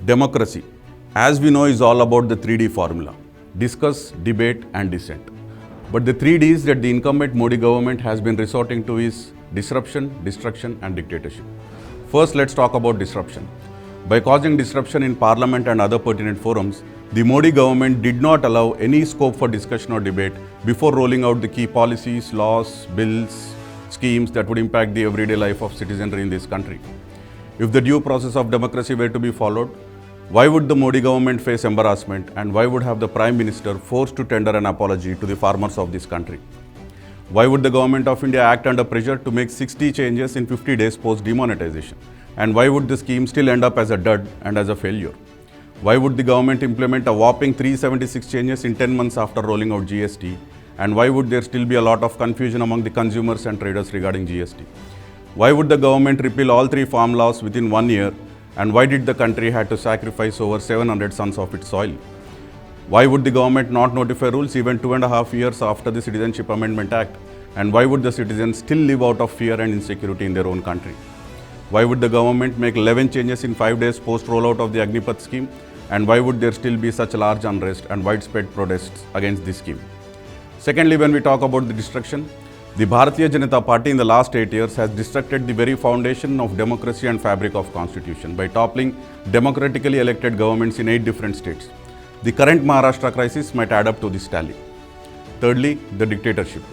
Democracy, as we know, is all about the 3D formula: discuss, debate, and dissent. But the 3Ds that the incumbent Modi government has been resorting to is disruption, destruction, and dictatorship. First, let's talk about disruption. By causing disruption in parliament and other pertinent forums, the Modi government did not allow any scope for discussion or debate before rolling out the key policies, laws, bills, schemes that would impact the everyday life of citizenry in this country. If the due process of democracy were to be followed, why would the Modi government face embarrassment, and why would have the Prime Minister forced to tender an apology to the farmers of this country? Why would the Government of India act under pressure to make 60 changes in 50 days post demonetization? And why would the scheme still end up as a dud and as a failure? Why would the government implement a whopping 376 changes in 10 months after rolling out GST? And why would there still be a lot of confusion among the consumers and traders regarding GST? Why would the government repeal all 3 farm laws within 1 year? And why did the country have to sacrifice over 700 sons of its soil? Why would the government not notify rules even 2.5 years after the Citizenship Amendment Act? And why would the citizens still live out of fear and insecurity in their own country? Why would the government make 11 changes in 5 days post rollout of the Agnipath scheme? And why would there still be such large unrest and widespread protests against this scheme? Secondly, when we talk about the destruction, the Bharatiya Janata Party in the last 8 years has destructed the very foundation of democracy and fabric of constitution by toppling democratically elected governments in 8 different states. The current Maharashtra crisis might add up to this tally. Thirdly, the dictatorship.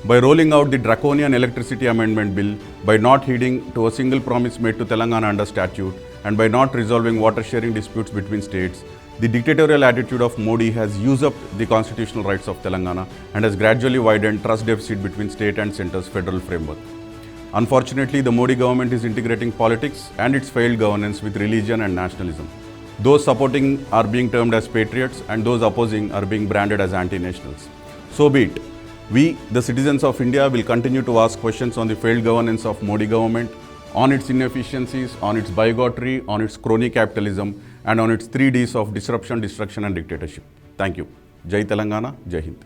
By rolling out the draconian electricity amendment bill, by not heeding to a single promise made to Telangana under statute, and by not resolving water sharing disputes between states, the dictatorial attitude of Modi has usurped the constitutional rights of Telangana and has gradually widened trust deficit between state and centre's federal framework. Unfortunately, the Modi government is integrating politics and its failed governance with religion and nationalism. Those supporting are being termed as patriots, and those opposing are being branded as anti-nationals. So be it. We, the citizens of India, will continue to ask questions on the failed governance of Modi government, on its inefficiencies, on its bigotry, on its crony capitalism, and on its 3Ds of disruption, destruction, and dictatorship. Thank you. Jai Telangana, Jai Hind.